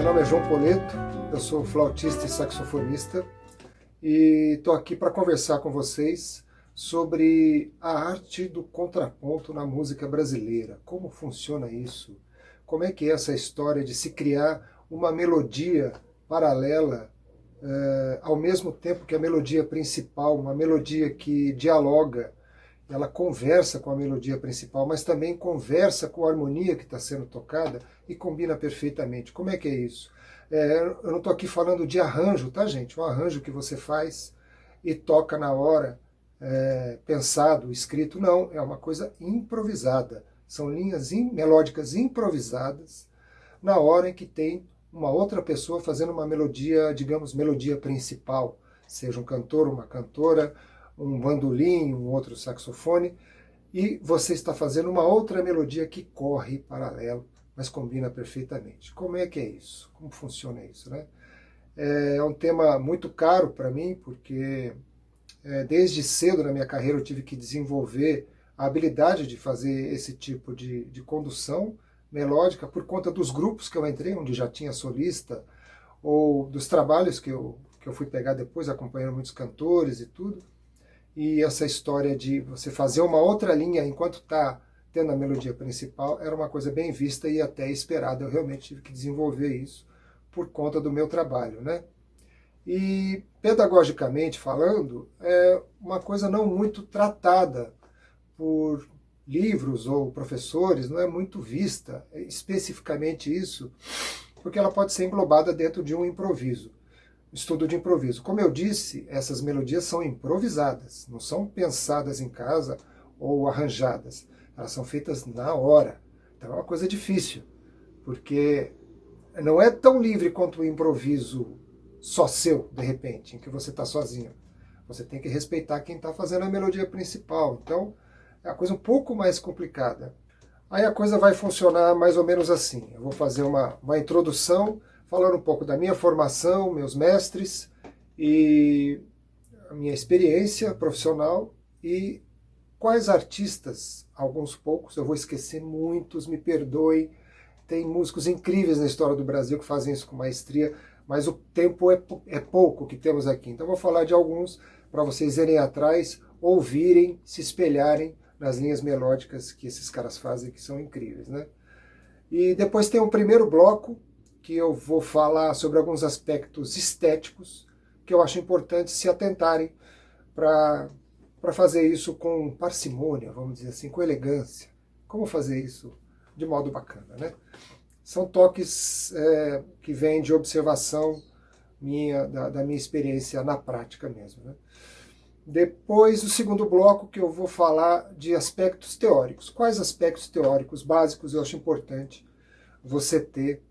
nome é João Poleto, eu sou flautista e saxofonista e estou aqui para conversar com vocês sobre a arte do contraponto na música brasileira. Como funciona isso? Como é que é essa história de se criar uma melodia paralela ao mesmo tempo que a melodia principal, uma melodia que dialoga, ela conversa com a melodia principal, mas também conversa com a harmonia que está sendo tocada e combina perfeitamente. Como é que é isso? Eu não estou aqui falando de arranjo, tá, gente? Um arranjo que você faz e toca na hora, pensado, escrito, não. É uma coisa improvisada. São linhas melódicas improvisadas na hora em que tem uma outra pessoa fazendo uma melodia, digamos, melodia principal, seja um cantor, uma cantora, um bandolim, um outro saxofone, e você está fazendo uma outra melodia que corre paralelo, mas combina perfeitamente. Como é que é isso? Como funciona isso, né? É um tema muito caro para mim, porque desde cedo na minha carreira eu tive que desenvolver a habilidade de fazer esse tipo de condução melódica por conta dos grupos que eu entrei, onde já tinha solista, ou dos trabalhos que eu fui pegar depois, acompanhando muitos cantores e tudo. E essa história de você fazer uma outra linha enquanto está tendo a melodia principal era uma coisa bem vista e até esperada. Eu realmente tive que desenvolver isso por conta do meu trabalho, né? E pedagogicamente falando, é uma coisa não muito tratada por livros ou professores, não é muito vista especificamente isso, porque ela pode ser englobada dentro de um improviso. Estudo de improviso. Como eu disse, essas melodias são improvisadas, não são pensadas em casa ou arranjadas. Elas são feitas na hora. Então é uma coisa difícil, porque não é tão livre quanto o improviso só seu, de repente, em que você está sozinho. Você tem que respeitar quem está fazendo a melodia principal. Então é uma coisa um pouco mais complicada. Aí a coisa vai funcionar mais ou menos assim. Eu vou fazer uma introdução, falando um pouco da minha formação, meus mestres e a minha experiência profissional e quais artistas, alguns poucos, eu vou esquecer muitos, me perdoem, tem músicos incríveis na história do Brasil que fazem isso com maestria, mas o tempo é pouco que temos aqui. Então eu vou falar de alguns para vocês irem atrás, ouvirem, se espelharem nas linhas melódicas que esses caras fazem, que são incríveis, né? E depois tem o primeiro bloco, que eu vou falar sobre alguns aspectos estéticos que eu acho importante se atentarem para fazer isso com parcimônia, vamos dizer assim, com elegância. Como fazer isso de modo bacana, né? São toques que vêm de observação da minha experiência na prática mesmo, né? Depois, o segundo bloco, que eu vou falar de aspectos teóricos. Quais aspectos teóricos básicos eu acho importante você ter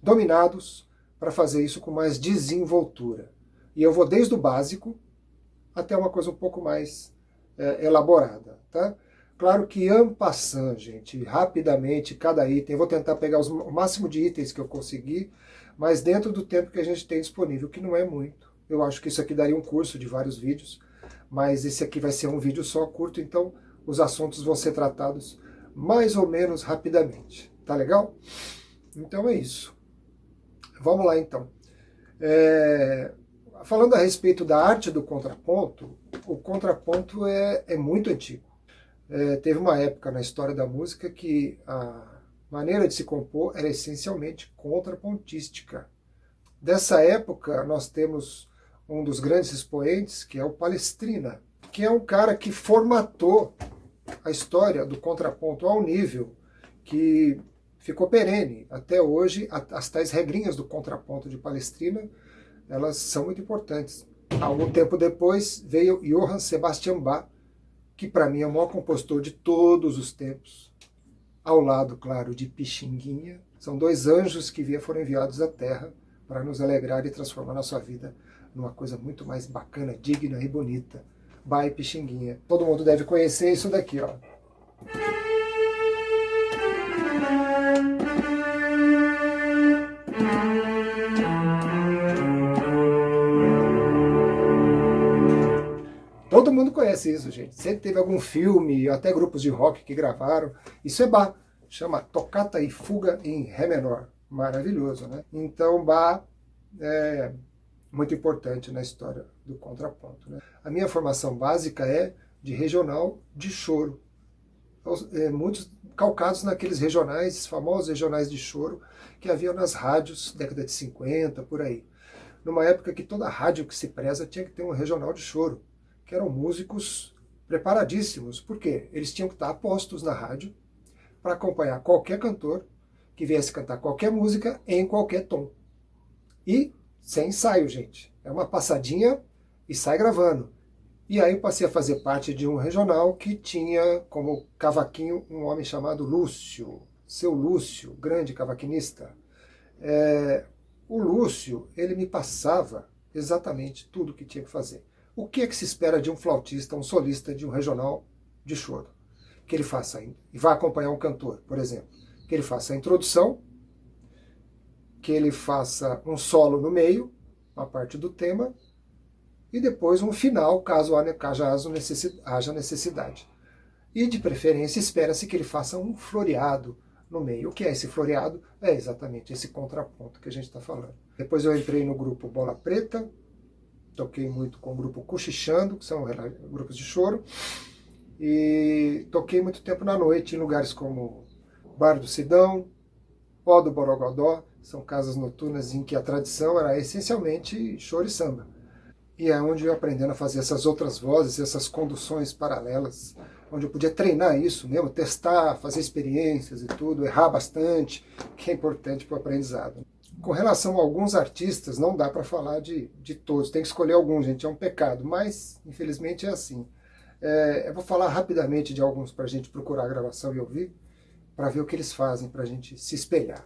dominados para fazer isso com mais desenvoltura. E eu vou desde o básico até uma coisa um pouco mais elaborada, tá? Claro que en passant, gente, rapidamente, cada item, eu vou tentar pegar o máximo de itens que eu conseguir, mas dentro do tempo que a gente tem disponível, que não é muito. Eu acho que isso aqui daria um curso de vários vídeos, mas esse aqui vai ser um vídeo só curto, então os assuntos vão ser tratados mais ou menos rapidamente. Tá legal? Então é isso. Vamos lá, então. Falando a respeito da arte do contraponto, o contraponto é muito antigo. Teve uma época na história da música que a maneira de se compor era essencialmente contrapontística. Dessa época, nós temos um dos grandes expoentes, que é o Palestrina, que é um cara que formatou a história do contraponto ao nível que ficou perene. Até hoje, as tais regrinhas do contraponto de Palestrina, elas são muito importantes. Algum tempo depois veio Johann Sebastian Bach, que para mim é o maior compositor de todos os tempos, ao lado, claro, de Pixinguinha. São dois anjos que foram enviados à Terra para nos alegrar e transformar nossa vida numa coisa muito mais bacana, digna e bonita. Bach e Pixinguinha. Todo mundo deve conhecer isso daqui, ó. Todo mundo conhece isso, gente. Sempre teve algum filme, até grupos de rock que gravaram. Isso é Bach. Chama Toccata e Fuga em Ré menor. Maravilhoso, né? Então, Bach é muito importante na história do contraponto, né? A minha formação básica é de regional de choro. Muitos calcados naqueles regionais, famosos regionais de choro, que haviam nas rádios, década de 50, por aí. Numa época que toda rádio que se preza tinha que ter um regional de choro, que eram músicos preparadíssimos. Por quê? Eles tinham que estar postos na rádio para acompanhar qualquer cantor que viesse cantar qualquer música em qualquer tom. E sem ensaio, gente. É uma passadinha e sai gravando. E aí eu passei a fazer parte de um regional que tinha como cavaquinho um homem chamado Lúcio, seu Lúcio, grande cavaquinista. O Lúcio, ele me passava exatamente tudo o que tinha que fazer. O que é que se espera de um flautista, um solista de um regional de choro? Que ele faça, e vai acompanhar um cantor, por exemplo, que ele faça a introdução, que ele faça um solo no meio, uma parte do tema, e depois um final, caso haja necessidade. E de preferência espera-se que ele faça um floreado no meio. O que é esse floreado? É exatamente esse contraponto que a gente está falando. Depois eu entrei no grupo Bola Preta, toquei muito com o grupo Cochichando, que são grupos de choro, e toquei muito tempo na noite em lugares como Bar do Sidão, Ó do Borogodó, são casas noturnas em que a tradição era essencialmente choro e samba. E é onde eu aprendendo a fazer essas outras vozes, essas conduções paralelas, onde eu podia treinar isso mesmo, testar, fazer experiências e tudo, errar bastante, que é importante para o aprendizado. Com relação a alguns artistas, não dá para falar de todos, tem que escolher alguns, gente, é um pecado, mas infelizmente é assim. Eu vou falar rapidamente de alguns para a gente procurar a gravação e ouvir, para ver o que eles fazem, para a gente se espelhar.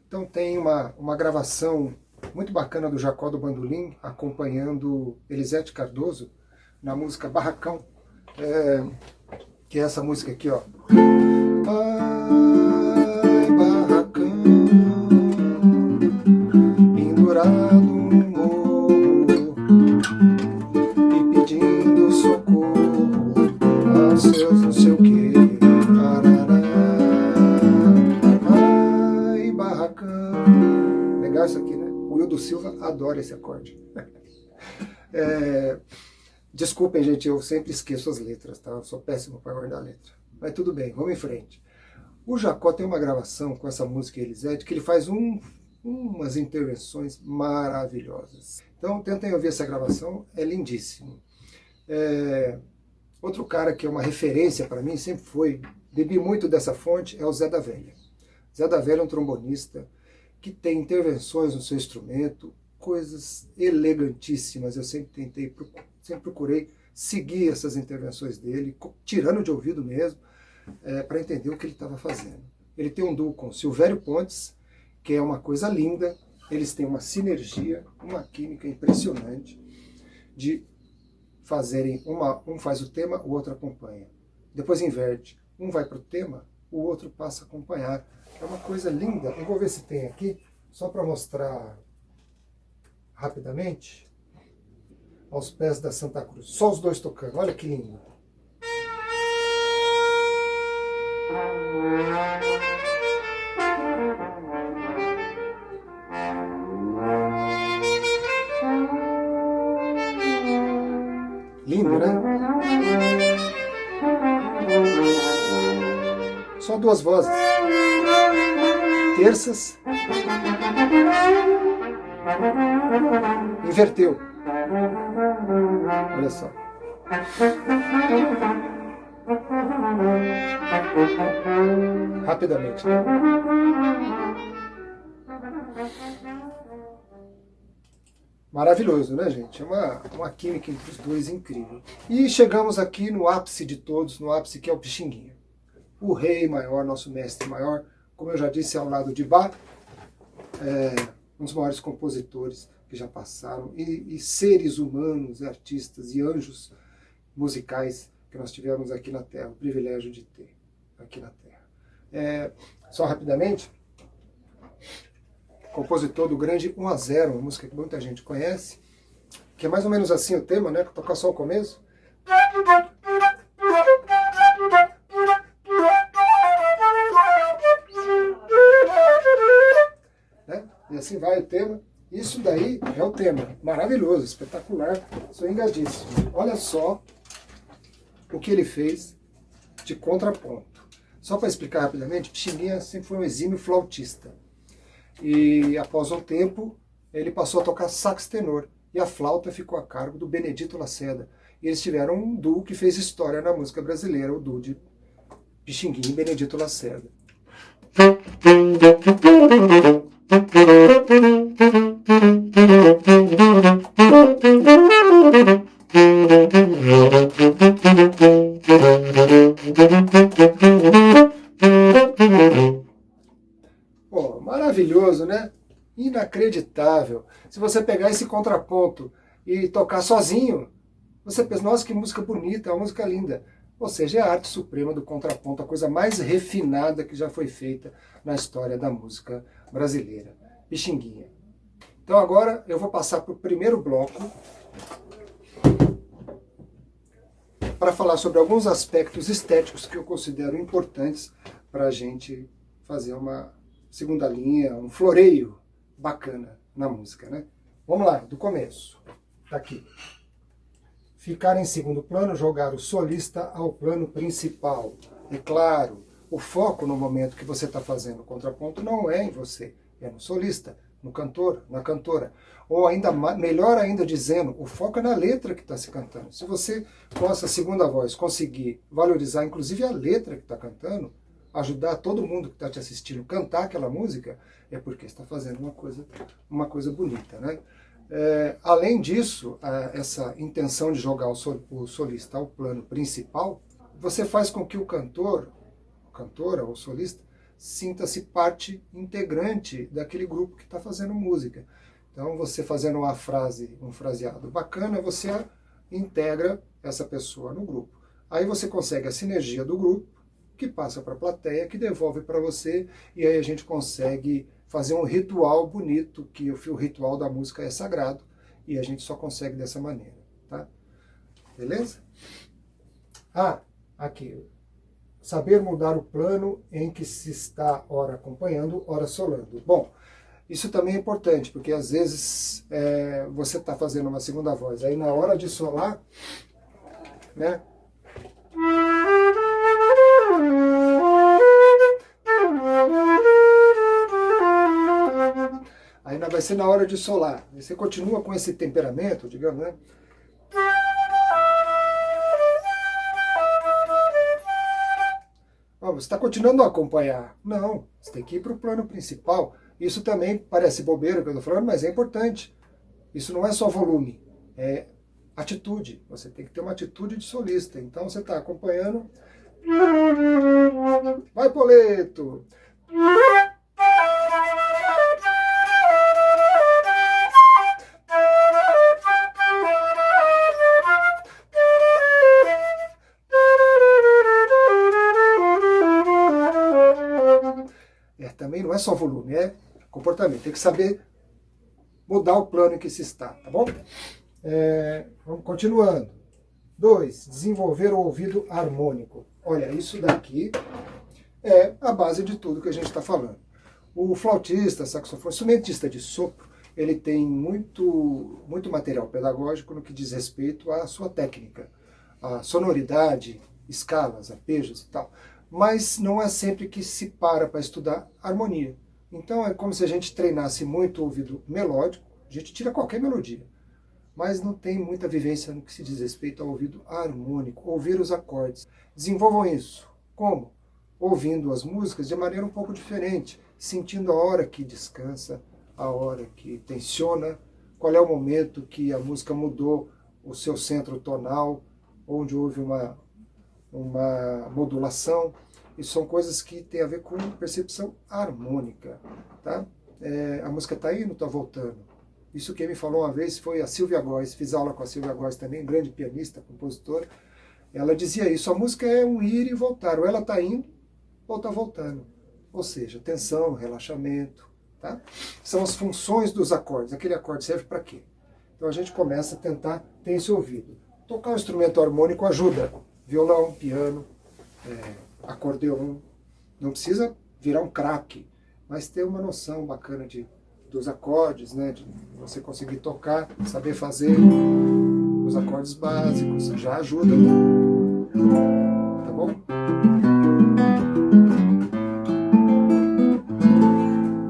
Então tem uma gravação muito bacana do Jacó do Bandolim, acompanhando Elisete Cardoso, na música Barracão, que é essa música aqui, ó. Ai, barracão, pendurado no morro, e pedindo socorro aos seus não sei o que. Ai, barracão. Legal isso aqui, né? O Wildo Silva adora esse acorde. Desculpem, gente, eu sempre esqueço as letras, tá? Eu sou péssimo para guardar a letra. Mas tudo bem, vamos em frente. O Jacó tem uma gravação com essa música Elisete que ele faz umas intervenções maravilhosas. Então tentem ouvir essa gravação, é lindíssimo. Outro cara que é uma referência para mim, sempre foi, bebi muito dessa fonte, é o Zé da Velha. Zé da Velha é um trombonista que tem intervenções no seu instrumento, coisas elegantíssimas. Eu sempre procurei seguir essas intervenções dele, tirando de ouvido mesmo, para entender o que ele estava fazendo. Ele tem um duo com Silvério Pontes, que é uma coisa linda, eles têm uma sinergia, uma química impressionante de fazerem, um faz o tema, o outro acompanha. Depois inverte, um vai para o tema, o outro passa a acompanhar. É uma coisa linda. Eu vou ver se tem aqui, só para mostrar rapidamente, aos pés da Santa Cruz. Só os dois tocando, olha que lindo. Lindo, né? Só duas vozes. Terças. Inverteu. Olha só. Rapidamente. Maravilhoso, né, gente? É uma química entre os dois incrível. E chegamos aqui no ápice de todos, no ápice que é o Pixinguinha. O rei maior, nosso mestre maior, como eu já disse, ao lado de Bach, um dos maiores compositores que já passaram, e seres humanos, artistas e anjos musicais que nós tivemos aqui na Terra, o privilégio de ter aqui na Terra. Só rapidamente, compositor do grande 1-0, uma música que muita gente conhece, que é mais ou menos assim o tema, né? Tocar só o começo. assim vai o tema. Isso daí é o tema. Maravilhoso, espetacular, swingadíssimo. Olha só o que ele fez de contraponto. Só para explicar rapidamente, Pixinguinha sempre foi um exímio flautista. E após um tempo, ele passou a tocar sax tenor. E a flauta ficou a cargo do Benedito Lacerda. E eles tiveram um duo que fez história na música brasileira, o duo de Pixinguinha e Benedito Lacerda. Pô, maravilhoso, né? Inacreditável. Se você pegar esse contraponto e tocar sozinho, você pensa, nossa, que música bonita, uma música linda. Ou seja, é a arte suprema do contraponto, a coisa mais refinada que já foi feita na história da música brasileira. Pixinguinha. Então agora eu vou passar para o primeiro bloco para falar sobre alguns aspectos estéticos que eu considero importantes para a gente fazer uma segunda linha, um floreio bacana na música, né? Vamos lá, do começo. Tá aqui. Ficar em segundo plano, jogar o solista ao plano principal. É claro, o foco no momento que você está fazendo o contraponto não é em você, é no solista, no cantor, na cantora. Ou ainda melhor ainda dizendo, o foco é na letra que está se cantando. Se você, com essa segunda voz, conseguir valorizar inclusive a letra que está cantando, ajudar todo mundo que está te assistindo a cantar aquela música, é porque está fazendo uma coisa bonita, né? Além disso, essa intenção de jogar o solista ao plano principal, você faz com que o cantor, a cantora ou solista, sinta-se parte integrante daquele grupo que está fazendo música. Então, você fazendo uma frase, um fraseado bacana, você integra essa pessoa no grupo. Aí você consegue a sinergia do grupo, que passa para a plateia, que devolve para você, e aí a gente consegue fazer um ritual bonito, que o ritual da música é sagrado, e a gente só consegue dessa maneira, tá? Beleza? Aqui. Saber mudar o plano em que se está ora acompanhando, ora solando. Bom, isso também é importante, porque às vezes você está fazendo uma segunda voz, aí na hora de solar, né? Aí vai ser na hora de solar. Você continua com esse temperamento, digamos, né? Você está continuando a acompanhar. Não, você tem que ir para o plano principal. Isso também parece bobeira que eu estou falando, mas é importante. Isso não é só volume, é atitude. Você tem que ter uma atitude de solista. Então você está acompanhando. Vai, Poleto! Também não é só volume, é comportamento. Tem que saber mudar o plano em que se está, tá bom? Vamos continuando. 2. Desenvolver o ouvido harmônico. Olha, isso daqui é a base de tudo que a gente está falando. O flautista, saxofone, instrumentista de sopro, ele tem muito material pedagógico no que diz respeito à sua técnica, a sonoridade, escalas, arpejos e tal. Mas não é sempre que se para estudar harmonia. Então é como se a gente treinasse muito o ouvido melódico, a gente tira qualquer melodia, mas não tem muita vivência no que se diz respeito ao ouvido harmônico, ouvir os acordes. Desenvolvam isso. Como? Ouvindo as músicas de maneira um pouco diferente, sentindo a hora que descansa, a hora que tensiona, qual é o momento que a música mudou o seu centro tonal, onde houve uma modulação. Isso são coisas que têm a ver com percepção harmônica, tá? A música está indo, está voltando. Isso quem me falou uma vez foi a Silvia Góes. Fiz aula com a Silvia Góes também, grande pianista, compositora. Ela dizia isso, a música é um ir e voltar, ou ela está indo ou está voltando. Ou seja, tensão, relaxamento, tá? São as funções dos acordes. Aquele acorde serve para quê? Então a gente começa a tentar ter esse ouvido. Tocar um instrumento harmônico ajuda. Violão, piano, acordeon. Não precisa virar um craque, mas ter uma noção bacana de dos acordes, né? De você conseguir tocar, saber fazer os acordes básicos, já ajuda, tá bom?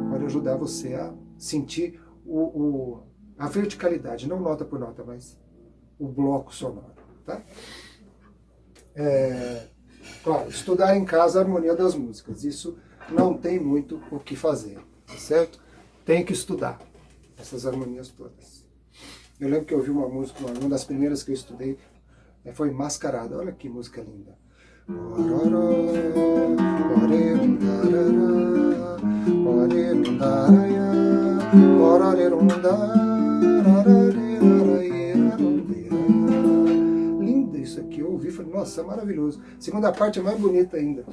Pode ajudar você a sentir a verticalidade, não nota por nota, mas o bloco sonoro, tá? Claro, estudar em casa a harmonia das músicas, isso não tem muito o que fazer, tá certo? Tem que estudar essas harmonias todas. Eu lembro que eu ouvi uma música, uma das primeiras que eu estudei, foi Mascarada. Olha que música linda. Lindo isso aqui, eu ouvi e falei, nossa, é maravilhoso. A segunda parte é mais bonita ainda.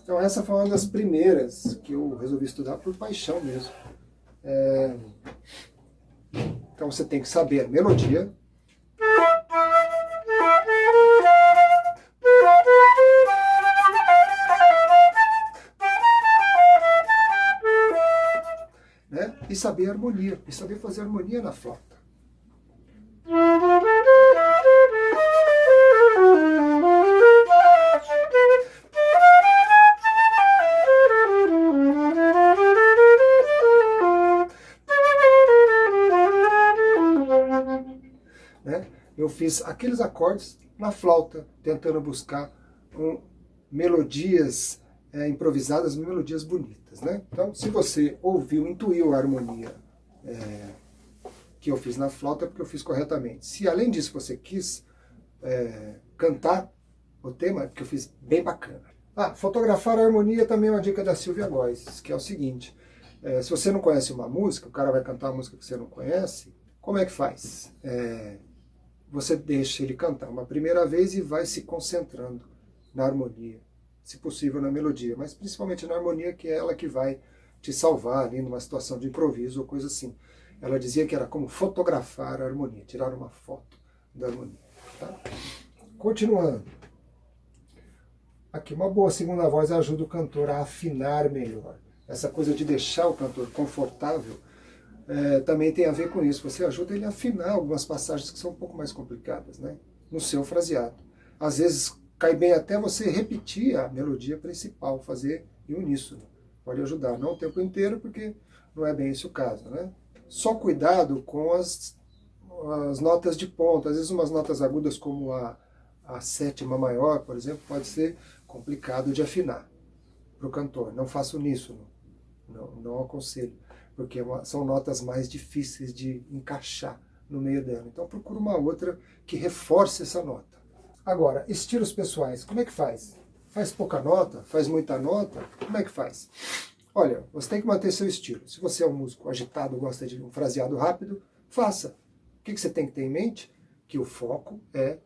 Então essa foi uma das primeiras que eu resolvi estudar por paixão mesmo. Então você tem que saber a melodia. Né? E saber a harmonia, e saber fazer harmonia na flauta. Né? Eu fiz aqueles acordes na flauta, tentando buscar melodias improvisadas, melodias bonitas. Né? Então, se você ouviu, intuiu a harmonia que eu fiz na flauta, é porque eu fiz corretamente. Se além disso você quis cantar o tema, é porque eu fiz bem bacana. Fotografar a harmonia também é uma dica da Silvia Góes, que é o seguinte: se você não conhece uma música, o cara vai cantar uma música que você não conhece, como é que faz? Você deixa ele cantar uma primeira vez e vai se concentrando na harmonia, se possível na melodia, mas principalmente na harmonia, que é ela que vai te salvar ali numa situação de improviso ou coisa assim. Ela dizia que era como fotografar a harmonia, tirar uma foto da harmonia. Tá? Continuando. Aqui, uma boa segunda voz ajuda o cantor a afinar melhor. Essa coisa de deixar o cantor confortável também tem a ver com isso. Você ajuda ele a afinar algumas passagens que são um pouco mais complicadas, né? No seu fraseado. Às vezes cai bem até você repetir a melodia principal, fazer em uníssono. Pode ajudar, não o tempo inteiro, porque não é bem esse o caso, né? Só cuidado com as notas de ponta. Às vezes umas notas agudas como a sétima maior, por exemplo, pode ser complicado de afinar para o cantor. Não faça uníssono, não aconselho, porque são notas mais difíceis de encaixar no meio dela. Então procura uma outra que reforce essa nota. Agora, estilos pessoais, como é que faz? Faz pouca nota? Faz muita nota? Como é que faz? Olha, você tem que manter seu estilo. Se você é um músico agitado, gosta de um fraseado rápido, faça. O que você tem que ter em mente? Que o foco é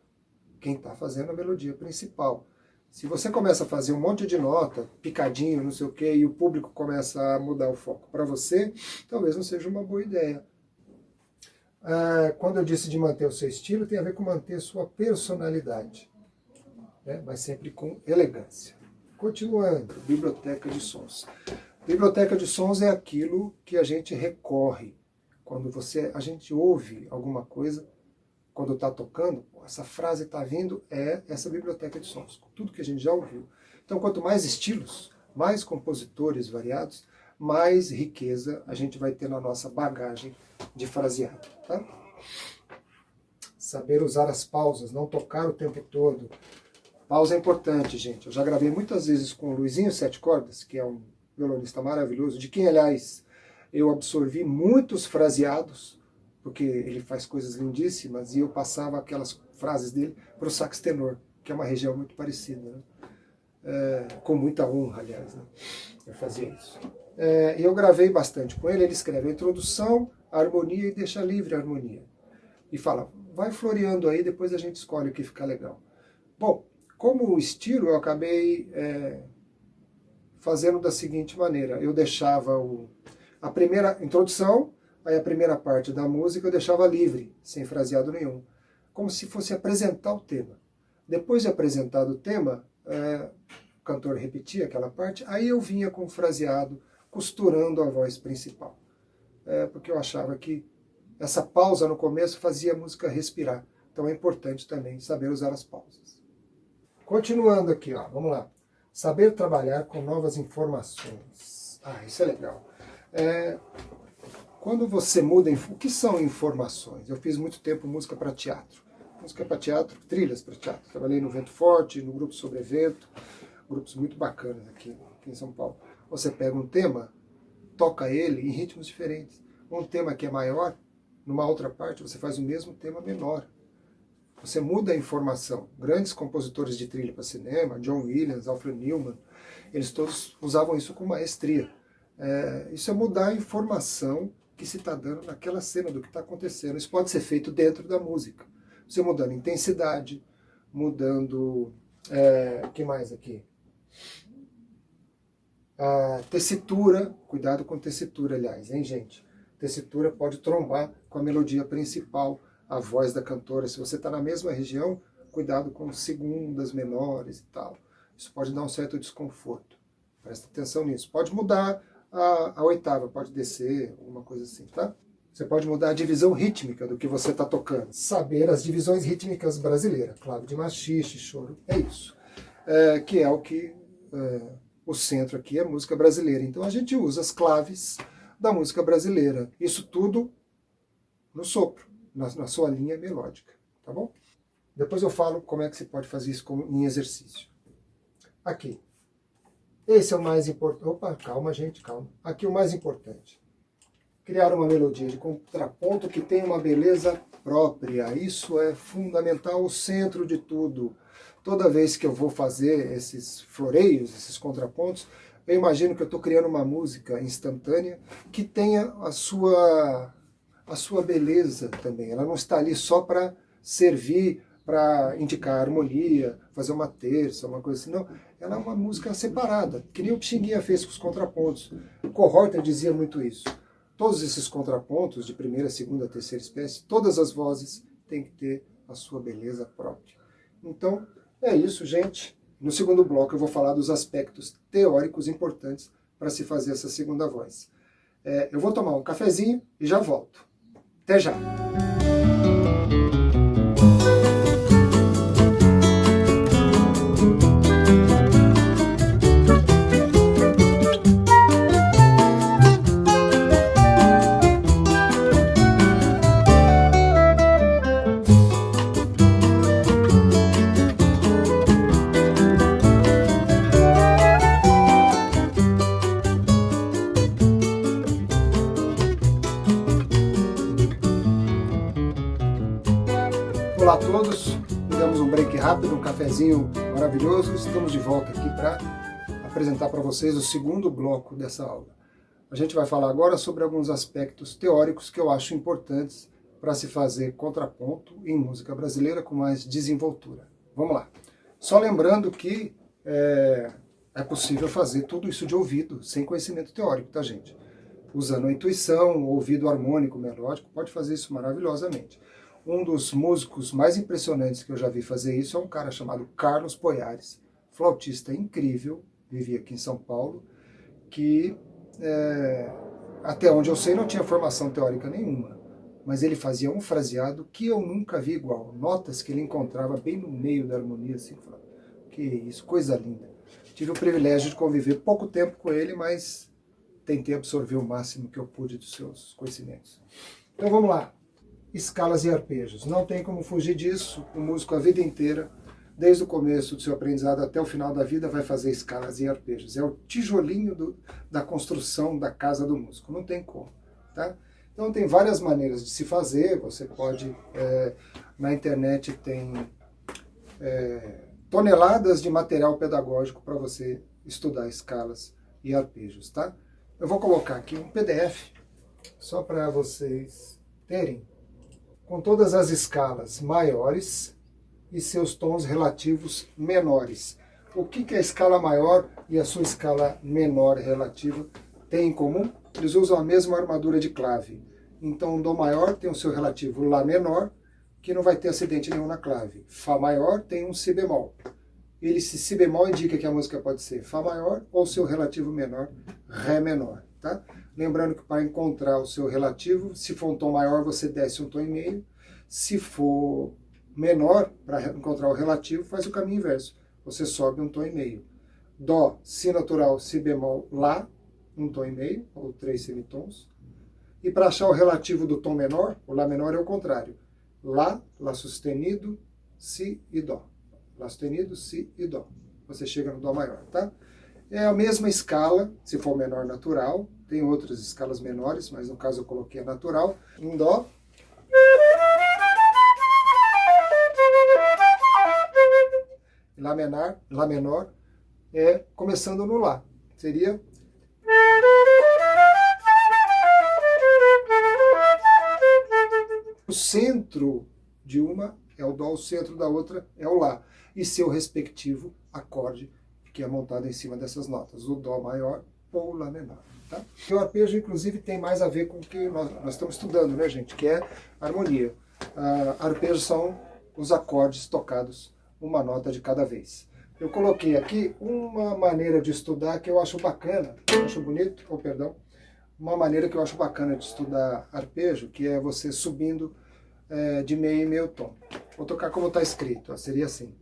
quem está fazendo a melodia principal. Se você começa a fazer um monte de nota, picadinho, não sei o quê, e o público começa a mudar o foco para você, talvez não seja uma boa ideia. Quando eu disse de manter o seu estilo, tem a ver com manter sua personalidade, né? Mas sempre com elegância. Continuando, biblioteca de sons. Biblioteca de sons é aquilo que a gente recorre quando a gente ouve alguma coisa, quando está tocando, essa frase está vindo, é essa biblioteca de sons, tudo que a gente já ouviu. Então, quanto mais estilos, mais compositores variados, mais riqueza a gente vai ter na nossa bagagem de fraseado. Tá? Saber usar as pausas, não tocar o tempo todo. Pausa é importante, gente. Eu já gravei muitas vezes com o Luizinho Sete Cordas, que é um violonista maravilhoso, de quem, aliás, eu absorvi muitos fraseados, porque ele faz coisas lindíssimas, e eu passava aquelas frases dele para o sax tenor, que é uma região muito parecida, né? Com muita honra, aliás, né? Eu fazia isso. E eu gravei bastante com ele. Ele escreve a introdução, a harmonia e deixa livre a harmonia. E fala, vai floreando aí, depois a gente escolhe o que fica legal. Bom, como estilo, eu acabei fazendo da seguinte maneira. Eu deixava a primeira introdução, aí a primeira parte da música eu deixava livre, sem fraseado nenhum. Como se fosse apresentar o tema. Depois de apresentado o tema, o cantor repetia aquela parte, aí eu vinha com o fraseado, costurando a voz principal. porque eu achava que essa pausa no começo fazia a música respirar. Então é importante também saber usar as pausas. Continuando aqui, ó, vamos lá. Saber trabalhar com novas informações. Isso é legal. Quando você muda, o que são informações? Eu fiz muito tempo música para teatro. Música para teatro, trilhas para teatro. Trabalhei no Vento Forte, no Grupo Sobre Evento, grupos muito bacanas aqui em São Paulo. Você pega um tema, toca ele em ritmos diferentes. Um tema que é maior, numa outra parte você faz o mesmo tema menor. Você muda a informação. Grandes compositores de trilha para cinema, John Williams, Alfred Newman, eles todos usavam isso com maestria. Isso é mudar a informação que se está dando naquela cena do que está acontecendo. Isso pode ser feito dentro da música. Você mudando intensidade, mudando... o que mais aqui? A tessitura, cuidado com tessitura, aliás, hein, gente? Tessitura pode trombar com a melodia principal, a voz da cantora. Se você está na mesma região, cuidado com segundas menores e tal. Isso pode dar um certo desconforto. Presta atenção nisso. Pode mudar a oitava, pode descer, alguma coisa assim, tá? Você pode mudar a divisão rítmica do que você está tocando. Saber as divisões rítmicas brasileiras. Clave de machixe, choro, é isso. Que é o que o centro aqui é música brasileira. Então a gente usa as claves da música brasileira. Isso tudo no sopro, na sua linha melódica, tá bom? Depois eu falo como é que você pode fazer isso em exercício. Aqui. Esse é o mais importante. Opa, calma, gente, calma. Aqui o mais importante. Criar uma melodia de contraponto que tenha uma beleza própria. Isso é fundamental, o centro de tudo. Toda vez que eu vou fazer esses floreios, esses contrapontos, eu imagino que eu estou criando uma música instantânea que tenha a sua beleza também. Ela não está ali só para servir, para indicar harmonia, fazer uma terça, uma coisa assim. Não, ela é uma música separada, que nem o Pixinguinha fez com os contrapontos. Kohorter dizia muito isso. Todos esses contrapontos, de primeira, segunda, terceira espécie, todas as vozes têm que ter a sua beleza própria. Então, é isso, gente. No segundo bloco eu vou falar dos aspectos teóricos importantes para se fazer essa segunda voz. Eu vou tomar um cafezinho e já volto. Até já! Olá a todos, damos um break rápido, um cafezinho maravilhoso. Estamos de volta aqui para apresentar para vocês o segundo bloco dessa aula. A gente vai falar agora sobre alguns aspectos teóricos que eu acho importantes para se fazer contraponto em música brasileira com mais desenvoltura. Vamos lá. Só lembrando que é possível fazer tudo isso de ouvido, sem conhecimento teórico, tá, gente? Usando a intuição, o ouvido harmônico, melódico, pode fazer isso maravilhosamente. Um dos músicos mais impressionantes que eu já vi fazer isso é um cara chamado Carlos Poiares, flautista incrível, vivia aqui em São Paulo, que até onde eu sei não tinha formação teórica nenhuma, mas ele fazia um fraseado que eu nunca vi igual, notas que ele encontrava bem no meio da harmonia, assim, falando, que isso, coisa linda. Tive o privilégio de conviver pouco tempo com ele, mas tentei absorver o máximo que eu pude dos seus conhecimentos. Então vamos lá. Escalas e arpejos. Não tem como fugir disso. O músico a vida inteira, desde o começo do seu aprendizado até o final da vida, vai fazer escalas e arpejos. É o tijolinho da construção da casa do músico. Não tem como. Tá? Então tem várias maneiras de se fazer. Você pode... na internet tem toneladas de material pedagógico para você estudar escalas e arpejos. Tá? Eu vou colocar aqui um PDF só para vocês terem, com todas as escalas maiores e seus tons relativos menores. O que a escala maior e a sua escala menor relativa têm em comum? Eles usam a mesma armadura de clave. Então o Dó maior tem o seu relativo Lá menor, que não vai ter acidente nenhum na clave. Fá maior tem um Si bemol. Esse Si bemol indica que a música pode ser Fá maior ou seu relativo menor, Ré menor. Tá? Lembrando que para encontrar o seu relativo, se for um tom maior, você desce um tom e meio. Se for menor, para encontrar o relativo, faz o caminho inverso. Você sobe um tom e meio. Dó, si natural, si bemol, lá, um tom e meio, ou 3 semitons. E para achar o relativo do tom menor, o lá menor é o contrário. Lá, lá sustenido, si e dó. Lá sustenido, si e dó. Você chega no dó maior, tá? É a mesma escala, se for menor natural. Tem outras escalas menores, mas no caso eu coloquei a natural. Em dó. Lá menor é começando no lá. Seria... O centro de uma é o dó, o centro da outra é o lá. E seu respectivo acorde, que é montado em cima dessas notas. O dó maior ou o lá menor. Tá? E o arpejo, inclusive, tem mais a ver com o que nós estamos estudando, né, gente? Que é harmonia. Arpejos são os acordes tocados, uma nota de cada vez. Eu coloquei aqui uma maneira de estudar que eu acho bacana, eu acho bonito, uma maneira que eu acho bacana de estudar arpejo, que é você subindo de meio em meio tom. Vou tocar como está escrito, ó, seria assim.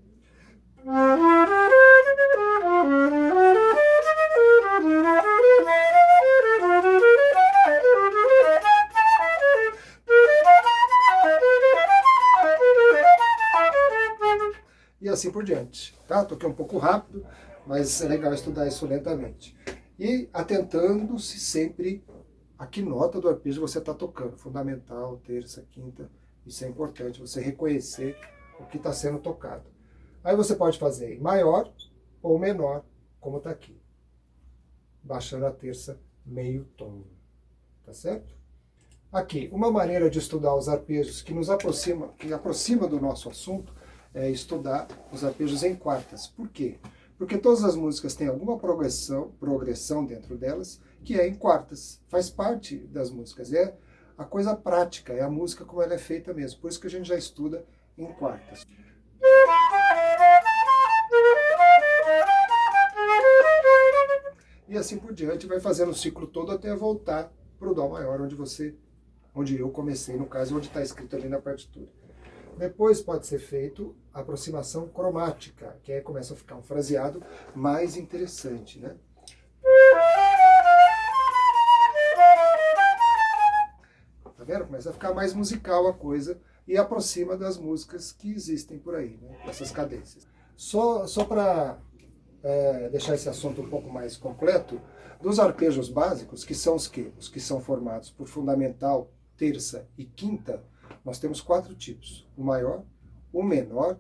E assim por diante, tá? Toquei um pouco rápido, mas é legal estudar isso lentamente. E atentando-se sempre a que nota do arpejo você está tocando. Fundamental, terça, quinta, isso é importante, você reconhecer o que está sendo tocado. Aí você pode fazer em maior ou menor, como está aqui. Baixando a terça meio tom, tá certo? Aqui, uma maneira de estudar os arpejos que nos aproxima do nosso assunto, é estudar os arpejos em quartas. Por quê? Porque todas as músicas têm alguma progressão dentro delas, que é em quartas. Faz parte das músicas. É a coisa prática, é a música como ela é feita mesmo. Por isso que a gente já estuda em quartas. E assim por diante, vai fazendo o ciclo todo até voltar para o dó maior, onde eu comecei, no caso, onde está escrito ali na partitura. Depois pode ser feito a aproximação cromática, que aí começa a ficar um fraseado mais interessante, né? Tá vendo? Começa a ficar mais musical a coisa e aproxima das músicas que existem por aí, né? Essas cadências. Só para deixar esse assunto um pouco mais completo, dos arpejos básicos, que são os quê? Os que são formados por fundamental, terça e quinta, nós temos 4 tipos: o maior, o menor,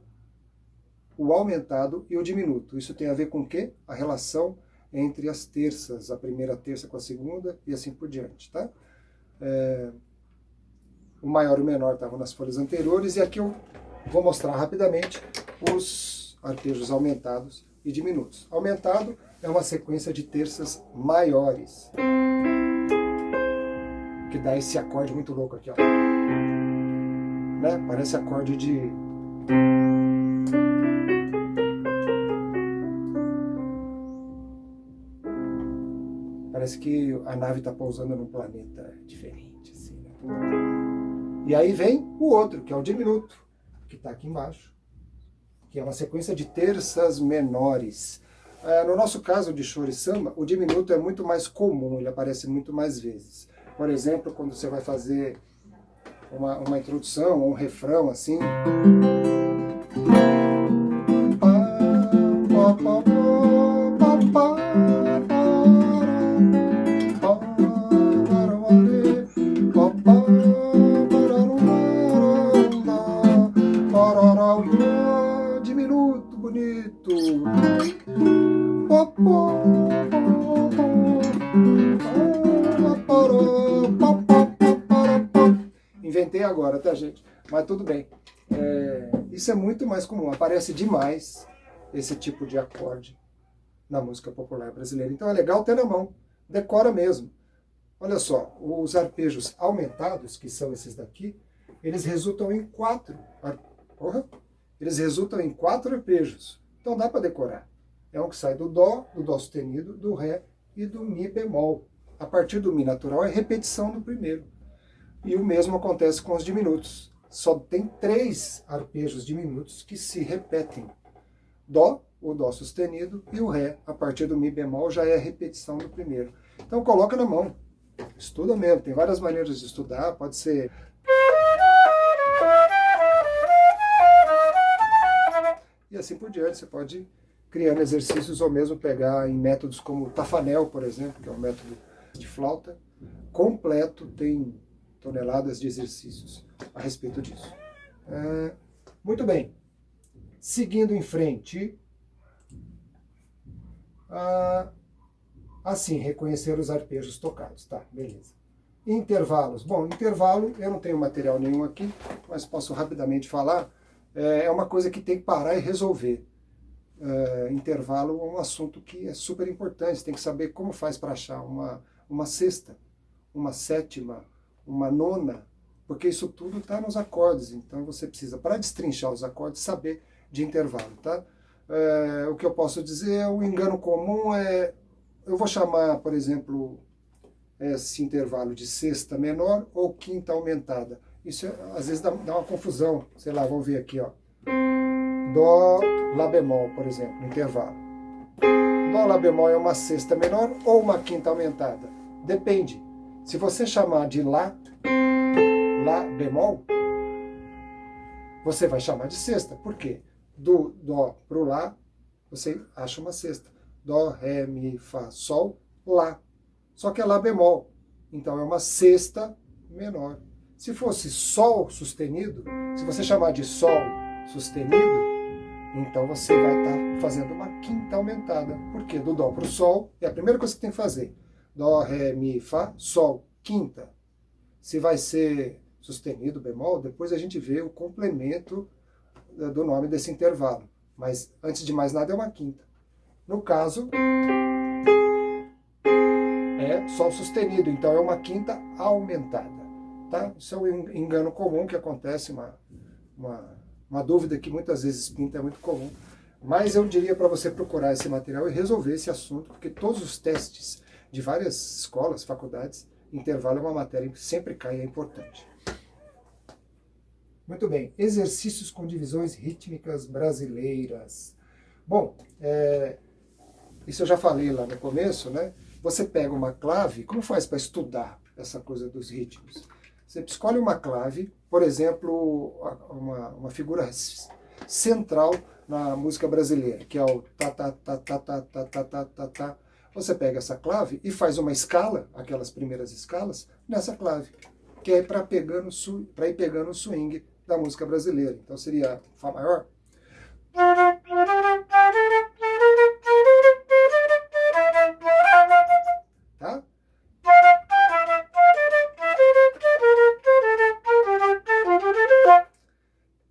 o aumentado e o diminuto. Isso tem a ver com o quê? A relação entre as terças, a primeira terça com a segunda e assim por diante, tá? O maior e o menor estavam nas folhas anteriores e aqui eu vou mostrar rapidamente os arpejos aumentados e diminutos. Aumentado é uma sequência de terças maiores, que dá esse acorde muito louco aqui, ó. Né? Parece acorde de... Parece que a nave está pousando num planeta diferente, assim, né? E aí vem o outro, que é o diminuto, que está aqui embaixo, que é uma sequência de terças menores. No nosso caso de choro e samba, o diminuto é muito mais comum, ele aparece muito mais vezes. Por exemplo, quando você vai fazer uma introdução ou um refrão assim. Diminuto, bonito. Inventei agora, tá, gente? Mas tudo bem. Isso é muito mais comum. Aparece demais esse tipo de acorde na música popular brasileira. Então é legal ter na mão. Decora mesmo. Olha só, os arpejos aumentados, que são esses daqui, eles resultam em 4. Eles resultam em 4 arpejos. Então dá para decorar. É um que sai do dó sustenido, do ré e do mi bemol. a partir do Mi natural é repetição do primeiro. E o mesmo acontece com os diminutos. Só tem 3 arpejos diminutos que se repetem. Dó, o Dó sustenido, e o Ré, a partir do Mi bemol, já é a repetição do primeiro. Então coloca na mão, estuda mesmo. Tem várias maneiras de estudar, pode ser... E assim por diante, você pode ir criando exercícios ou mesmo pegar em métodos como o Tafanel, por exemplo, que é um método de flauta, completo, tem toneladas de exercícios a respeito disso. Muito bem. Seguindo em frente, assim, reconhecer os arpejos tocados. Tá, beleza. Intervalos. Bom, intervalo, eu não tenho material nenhum aqui, mas posso rapidamente falar. É uma coisa que tem que parar e resolver. Intervalo é um assunto que é super importante. Você tem que saber como faz para achar uma sexta, uma sétima, uma nona, porque isso tudo está nos acordes. Então você precisa, para destrinchar os acordes, saber de intervalo, tá? O que eu posso dizer, o engano comum é, eu vou chamar, por exemplo, esse intervalo de sexta menor ou quinta aumentada. Isso às vezes dá uma confusão. Sei lá, vamos ver aqui, ó. Dó, Lá bemol, por exemplo, intervalo. Dó, Lá bemol é uma sexta menor ou uma quinta aumentada? Depende. Se você chamar de Lá bemol, você vai chamar de sexta. Por quê? Do Dó para o Lá, você acha uma sexta. Dó, Ré, Mi, Fá, Sol, Lá. Só que é Lá bemol. Então é uma sexta menor. Se fosse Sol sustenido, se você chamar de Sol sustenido, então você vai estar fazendo uma quinta aumentada. Por quê? Do Dó para o Sol, é a primeira coisa que tem que fazer. Dó, Ré, Mi, Fá, Sol, quinta. Se vai ser sustenido, bemol, depois a gente vê o complemento do nome desse intervalo. Mas, antes de mais nada, é uma quinta. No caso, é Sol sustenido, então é uma quinta aumentada. Tá? Isso é um engano comum que acontece, uma dúvida que muitas vezes pinta, é muito comum. Mas eu diria para você procurar esse material e resolver esse assunto, porque todos os testes de várias escolas, faculdades, intervalo é uma matéria que sempre cai, é importante. Muito bem, exercícios com divisões rítmicas brasileiras. Bom, isso eu já falei lá no começo, né? Você pega uma clave, como faz para estudar essa coisa dos ritmos? Você escolhe uma clave, por exemplo, uma figura central na música brasileira, que é o ta ta ta ta ta ta ta ta ta ta. Você pega essa clave e faz uma escala, aquelas primeiras escalas, nessa clave, que é para ir pegando o swing da música brasileira. Então seria Fá maior. Tá?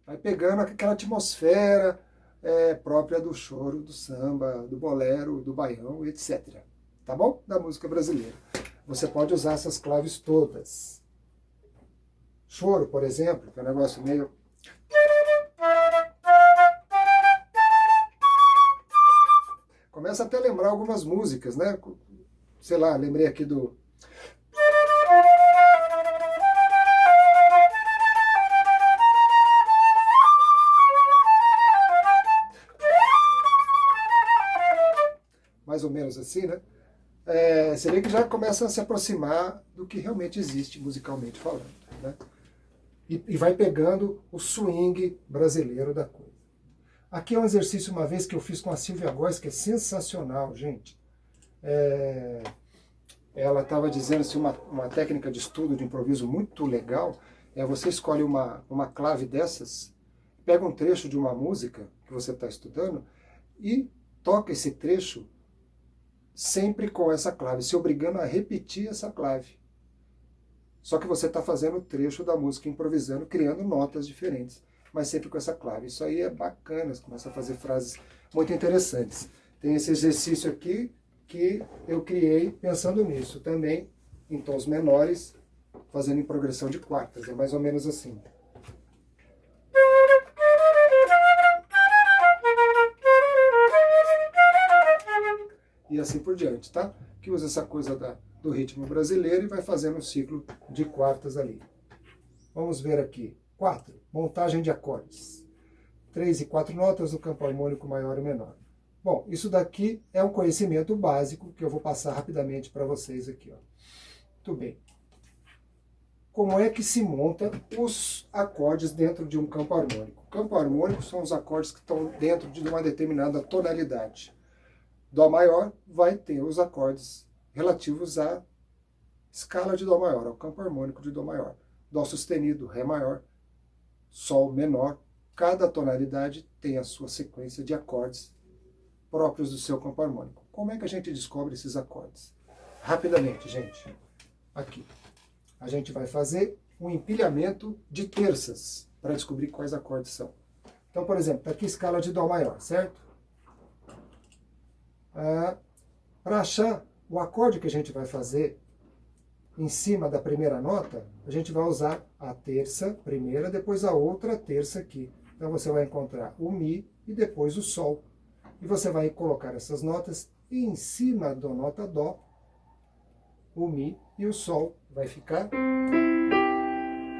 Vai pegando aquela atmosfera própria do choro, do samba, do bolero, do baião, etc. Tá bom? Da música brasileira. Você pode usar essas claves todas. Choro, por exemplo, que é um negócio meio... Começa até a lembrar algumas músicas, né? Sei lá, lembrei aqui do... Mais ou menos assim, né? Você vê que já começa a se aproximar do que realmente existe musicalmente falando, né? E vai pegando o swing brasileiro da coisa. Aqui é um exercício, uma vez, que eu fiz com a Silvia Góes, que é sensacional, gente. Ela estava dizendo assim, uma técnica de estudo de improviso muito legal, você escolhe uma clave dessas, pega um trecho de uma música que você está estudando e toca esse trecho sempre com essa clave, se obrigando a repetir essa clave. Só que você está fazendo o trecho da música, improvisando, criando notas diferentes, mas sempre com essa clave. Isso aí é bacana, você começa a fazer frases muito interessantes. Tem esse exercício aqui que eu criei pensando nisso também, em tons menores, fazendo em progressão de quartas. É mais ou menos assim. E assim por diante, tá? Que usa essa coisa do ritmo brasileiro e vai fazendo um ciclo de quartas ali. Vamos ver aqui. 4. Montagem de acordes. 3 e 4 notas do campo harmônico maior e menor. Bom, isso daqui é um conhecimento básico que eu vou passar rapidamente para vocês aqui. Ó. Muito bem. Como é que se monta os acordes dentro de um campo harmônico? O campo harmônico são os acordes que estão dentro de uma determinada tonalidade. Dó maior vai ter os acordes relativos à escala de Dó maior, ao campo harmônico de Dó maior. Dó sustenido, Ré maior, Sol menor. Cada tonalidade tem a sua sequência de acordes próprios do seu campo harmônico. Como é que a gente descobre esses acordes? Rapidamente, gente. Aqui. A gente vai fazer um empilhamento de terças para descobrir quais acordes são. Então, por exemplo, está aqui a escala de Dó maior, certo? Para achar o acorde que a gente vai fazer em cima da primeira nota, a gente vai usar a terça primeira, depois a outra terça aqui. Então você vai encontrar o Mi e depois o Sol. E você vai colocar essas notas em cima da nota Dó, o Mi e o Sol. Vai ficar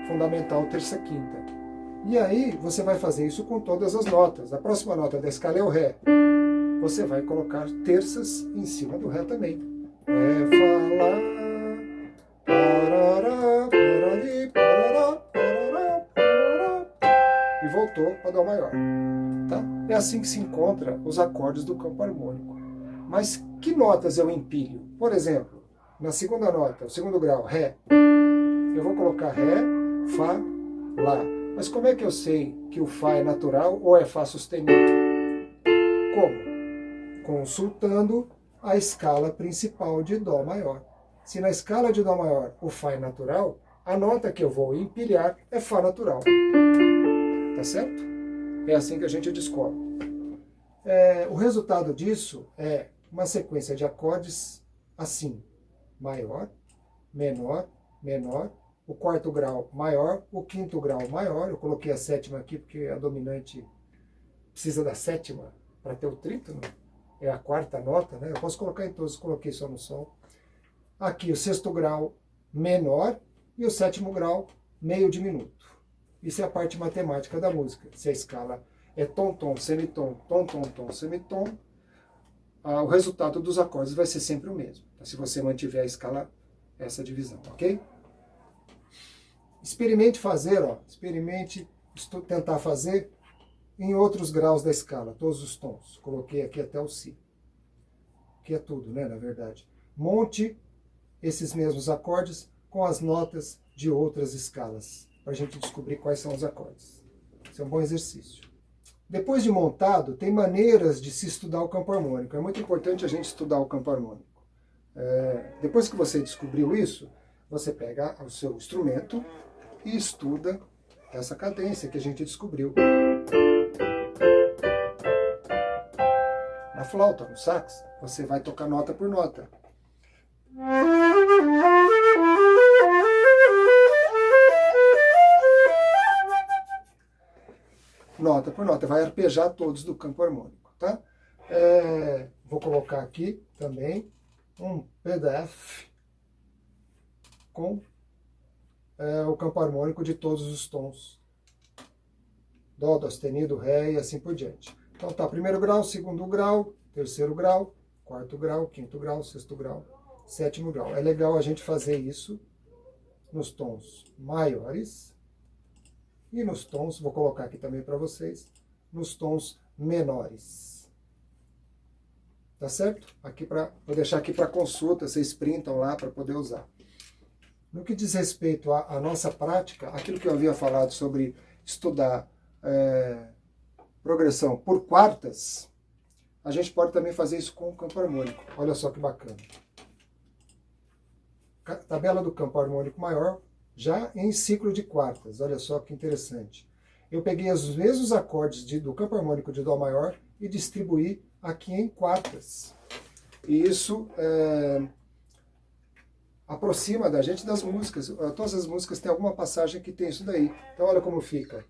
fundamental terça quinta. E aí você vai fazer isso com todas as notas. A próxima nota da escala é o Ré. Você vai colocar terças em cima do Ré também. Ré, Fá, Lá, parará, parari, parará, parará, parará, e voltou para Dó maior. Tá? É assim que se encontra os acordes do campo harmônico. Mas que notas eu empilho? Por exemplo, na segunda nota, o segundo grau, Ré, eu vou colocar Ré, Fá, Lá. Mas como é que eu sei que o Fá é natural ou é Fá sustenido? Como? Consultando a escala principal de Dó maior. Se na escala de Dó maior o Fá é natural, a nota que eu vou empilhar é Fá natural. Tá certo? É assim que a gente descobre. O resultado disso é uma sequência de acordes assim. Maior, menor, menor, o quarto grau maior, o quinto grau maior. Eu coloquei a sétima aqui porque a dominante precisa da sétima para ter o trítono. É a quarta nota, né? Eu posso colocar em todos, coloquei só no Sol. Aqui o sexto grau menor e o sétimo grau meio diminuto. Isso é a parte matemática da música. Se a escala é tom, tom, semitom, tom, tom, tom, semitom, o resultado dos acordes vai ser sempre o mesmo. Então, se você mantiver a escala, essa divisão, ok? Experimente fazer, experimente tentar fazer em outros graus da escala, todos os tons. Coloquei aqui até o Si, que é tudo, né, na verdade. Monte esses mesmos acordes com as notas de outras escalas, para a gente descobrir quais são os acordes. Isso é um bom exercício. Depois de montado, tem maneiras de se estudar o campo harmônico. É muito importante a gente estudar o campo harmônico. Depois que você descobriu isso, você pega o seu instrumento e estuda essa cadência que a gente descobriu. Na flauta, no sax, você vai tocar nota por nota. Nota por nota, vai arpejar todos do campo harmônico, tá? Vou colocar aqui também um PDF com o campo harmônico de todos os tons. Dó, Dó sustenido, Ré e assim por diante. Então tá, primeiro grau, segundo grau, terceiro grau, quarto grau, quinto grau, sexto grau, sétimo grau. É legal a gente fazer isso nos tons maiores e nos tons, vou colocar aqui também para vocês, nos tons menores. Tá certo? Vou deixar aqui para consulta, vocês printam lá para poder usar. No que diz respeito à nossa prática, aquilo que eu havia falado sobre estudar progressão por quartas, a gente pode também fazer isso com o campo harmônico. Olha só que bacana. Tabela do campo harmônico maior, já em ciclo de quartas. Olha só que interessante. Eu peguei os mesmos acordes do campo harmônico de Dó maior e distribuí aqui em quartas. E isso aproxima da gente das músicas. Todas as músicas têm alguma passagem que tem isso daí. Então olha como fica.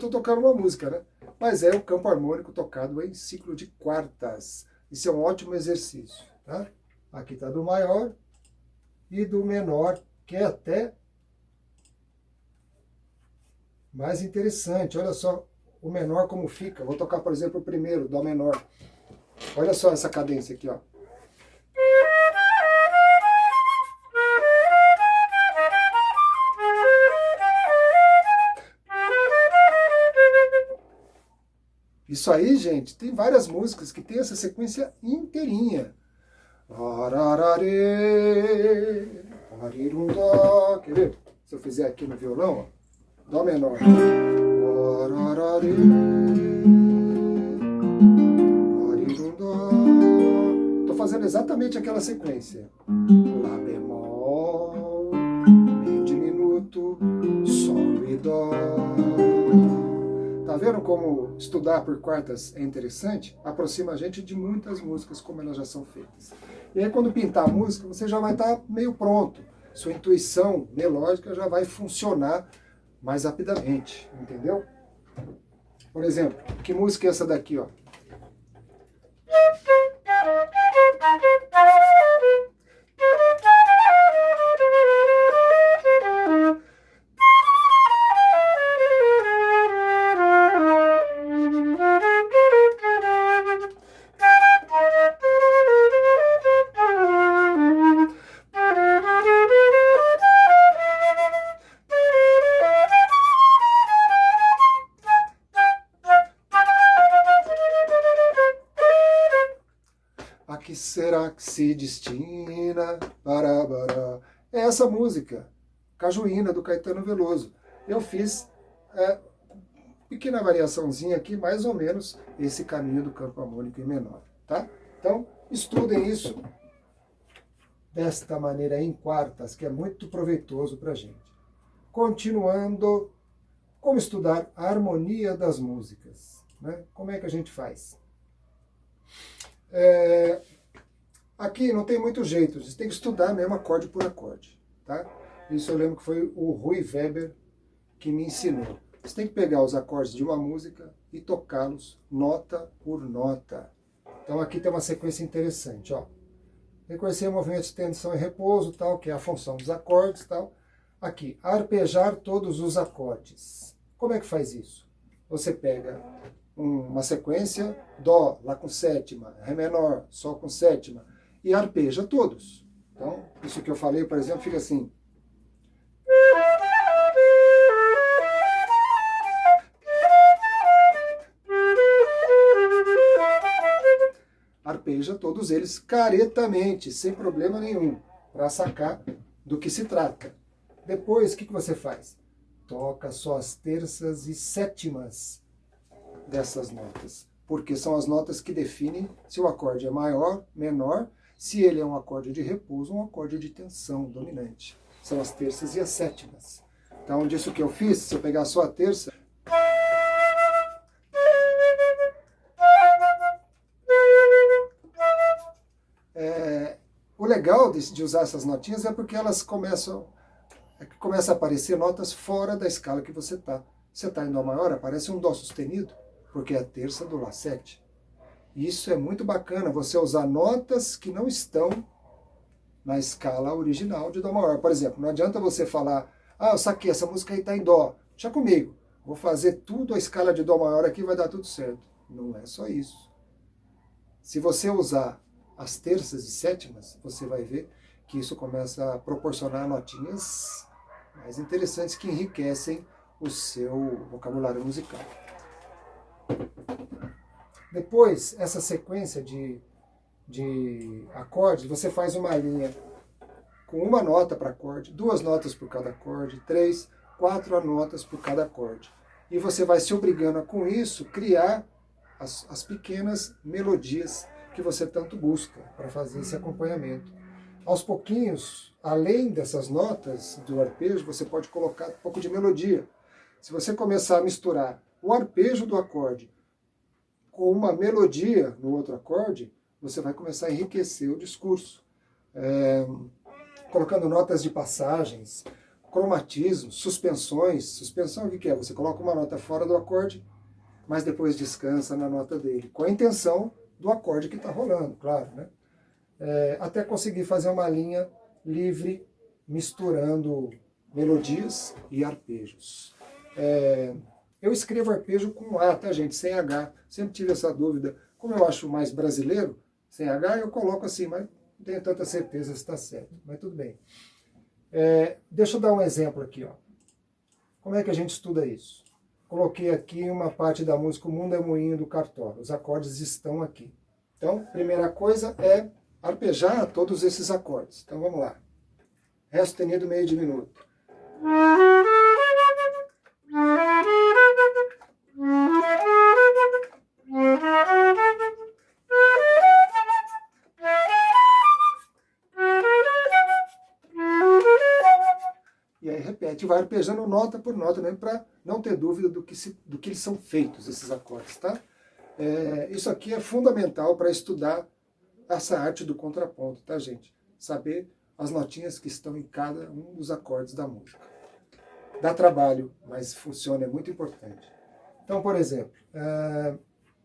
estou tocando uma música, né? Mas é o campo harmônico tocado em ciclo de quartas. Isso é um ótimo exercício, tá? Aqui está do maior e do menor, que é até mais interessante. Olha só o menor como fica. Vou tocar, por exemplo, o primeiro, dó menor. Olha só essa cadência aqui, ó. Isso aí, gente, tem várias músicas que tem essa sequência inteirinha. Quer ver? Se eu fizer aqui no violão, ó, dó menor. Estou fazendo exatamente aquela sequência. Lá bemol, meio diminuto, sol e dó. Tá vendo como estudar por quartas é interessante? Aproxima a gente de muitas músicas como elas já são feitas. E aí quando pintar a música, você já vai estar meio pronto. Sua intuição melódica já vai funcionar mais rapidamente, entendeu? Por exemplo, que música é essa daqui, ó? A que será que se destina? Barabara. É essa música, Cajuína, do Caetano Veloso. Eu fiz pequena variaçãozinha aqui, mais ou menos esse caminho do campo harmônico em menor, tá? Então, estudem isso desta maneira em quartas, que é muito proveitoso para a gente. Continuando, como estudar a harmonia das músicas, né? Como é que a gente faz? Aqui não tem muito jeito, você tem que estudar mesmo acorde por acorde, tá? Isso eu lembro que foi o Rui Weber que me ensinou. Você tem que pegar os acordes de uma música e tocá-los nota por nota. Então aqui tem uma sequência interessante, ó. Reconhecer movimentos de tensão e repouso, tal, que é a função dos acordes, tal. Aqui, arpejar todos os acordes. Como é que faz isso? Você pega uma sequência, dó, lá com sétima, ré menor, sol com sétima, e arpeja todos. Então, isso que eu falei, por exemplo, fica assim. Arpeja todos eles caretamente, sem problema nenhum, para sacar do que se trata. Depois, o que você faz? Toca só as terças e sétimas dessas notas, porque são as notas que definem se o acorde é maior, menor, se ele é um acorde de repouso ou um acorde de tensão dominante. São as terças e as sétimas. Então, disso que eu fiz, se eu pegar só a terça, o legal de usar essas notinhas é porque elas começam a aparecer notas fora da escala que você está. Você está em dó maior, aparece um dó sustenido, porque é a terça do lá 7. Isso é muito bacana, você usar notas que não estão na escala original de dó maior. Por exemplo, não adianta você falar, eu saquei, essa música aí está em dó, deixa comigo, vou fazer tudo a escala de dó maior aqui, vai dar tudo certo. Não é só isso. Se você usar as terças e sétimas, você vai ver que isso começa a proporcionar notinhas mais interessantes que enriquecem o seu vocabulário musical. Depois, essa sequência de acordes, você faz uma linha com uma nota para acorde, 2 notas por cada acorde, 3, 4 notas por cada acorde. E você vai se obrigando a, com isso, criar as pequenas melodias que você tanto busca para fazer esse acompanhamento. Aos pouquinhos, além dessas notas do arpejo, você pode colocar um pouco de melodia. Se você começar a misturar o arpejo do acorde com uma melodia no outro acorde, você vai começar a enriquecer o discurso. Colocando notas de passagens, cromatismo, suspensões. Suspensão o que é? Você coloca uma nota fora do acorde, mas depois descansa na nota dele, com a intenção do acorde que está rolando, claro, né? Até conseguir fazer uma linha livre, misturando melodias e arpejos. Eu escrevo arpejo com A, tá, gente? Sem H. Sempre tive essa dúvida. Como eu acho mais brasileiro, sem H, eu coloco assim, mas não tenho tanta certeza se está certo. Mas tudo bem. Deixa eu dar um exemplo aqui, ó. Como é que a gente estuda isso? Coloquei aqui uma parte da música O Mundo é Moinho do Cartola. Os acordes estão aqui. Então, primeira coisa é arpejar todos esses acordes. Então vamos lá. Ré sustenido meio diminuto. E aí repete, vai arpejando nota por nota, mesmo para não ter dúvida do que eles são feitos, esses acordes, tá? Isso aqui é fundamental para estudar essa arte do contraponto, tá, gente? Saber as notinhas que estão em cada um dos acordes da música. Dá trabalho, mas funciona, é muito importante. Então, por exemplo,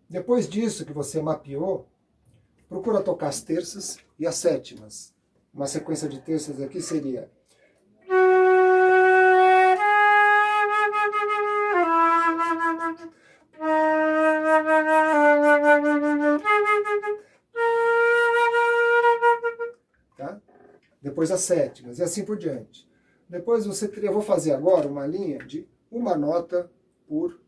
depois disso que você mapeou, procura tocar as terças e as sétimas. Uma sequência de terças aqui seria... Tá? Depois as sétimas, e assim por diante. Depois eu vou fazer agora uma linha de uma nota por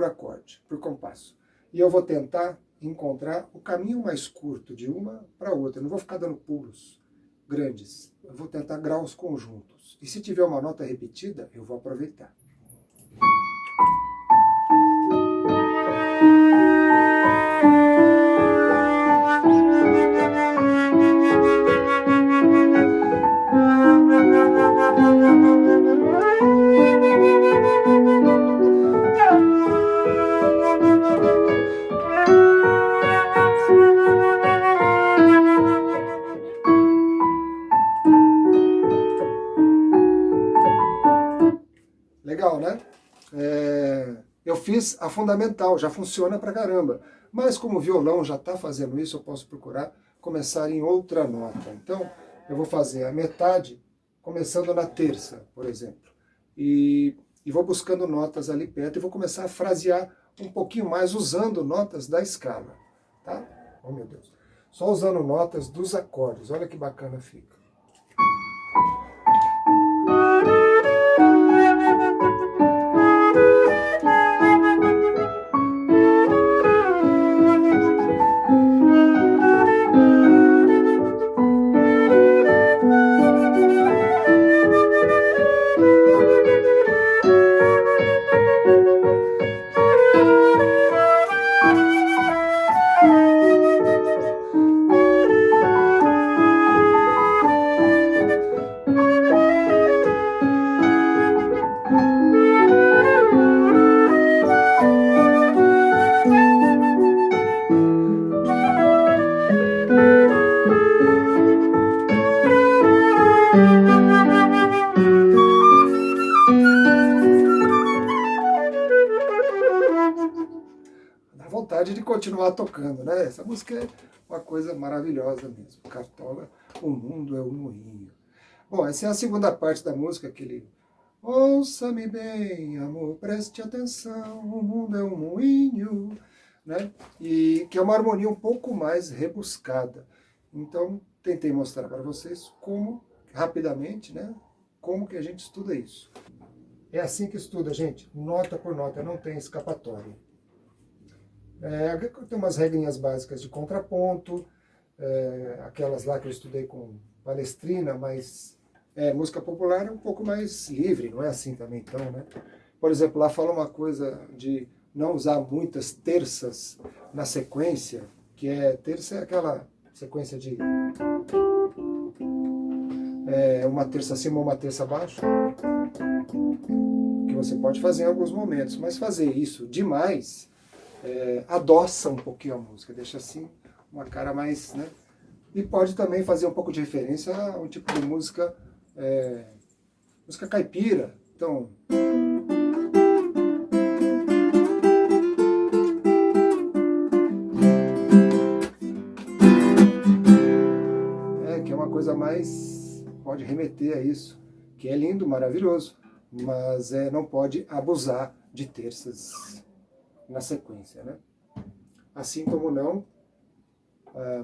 acorde, por compasso. E eu vou tentar encontrar o caminho mais curto de uma para outra. Eu não vou ficar dando pulos grandes. Eu vou tentar graus conjuntos. E se tiver uma nota repetida, eu vou aproveitar. Legal, né? Eu fiz a fundamental, já funciona pra caramba. Mas como o violão já está fazendo isso, eu posso procurar começar em outra nota. Então, eu vou fazer a metade começando na terça, por exemplo. E vou buscando notas ali perto e vou começar a frasear um pouquinho mais usando notas da escala. Tá? Oh, meu Deus. Só usando notas dos acordes. Olha que bacana fica. Vontade de continuar tocando, né? Essa música é uma coisa maravilhosa mesmo. Cartola, O Mundo é um Moinho. Bom, essa é a segunda parte da música, aquele ouça-me bem, amor, preste atenção, o mundo é um moinho, né? E que é uma harmonia um pouco mais rebuscada. Então, tentei mostrar para vocês como, rapidamente, né? Como que a gente estuda isso. É assim que estuda, gente, nota por nota, não tem escapatória. Tem umas regrinhas básicas de contraponto, aquelas lá que eu estudei com Palestrina, mas música popular é um pouco mais livre, não é assim também então, né? Por exemplo, lá fala uma coisa de não usar muitas terças na sequência, que terça é aquela sequência de uma terça acima ou uma terça abaixo, que você pode fazer em alguns momentos, mas fazer isso demais adoça um pouquinho a música, deixa assim uma cara mais, né? E pode também fazer um pouco de referência a um tipo de música música caipira. Então, que é uma coisa mais, pode remeter a isso, que é lindo, maravilhoso, mas não pode abusar de terças na sequência, né? Assim como não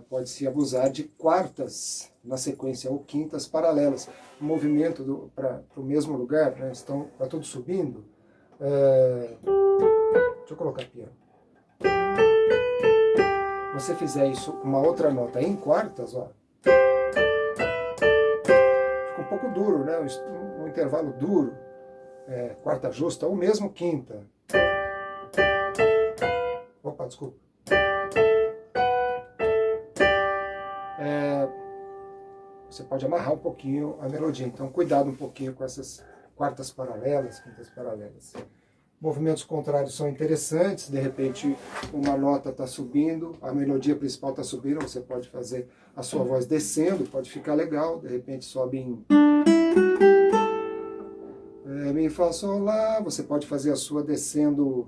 pode-se abusar de quartas na sequência ou quintas paralelas. O movimento para o mesmo lugar, né? Está tudo subindo. Deixa eu colocar piano. Você fizer isso uma outra nota em quartas, ó, fica um pouco duro, né? Um intervalo duro, quarta justa ou mesmo quinta. Opa, desculpa. Você pode amarrar um pouquinho a melodia, então cuidado um pouquinho com essas quartas paralelas, quintas paralelas. Movimentos contrários são interessantes, de repente uma nota está subindo, a melodia principal está subindo, você pode fazer a sua voz descendo, pode ficar legal, de repente sobe em Mi, Fá, Sol, Lá, você pode fazer a sua descendo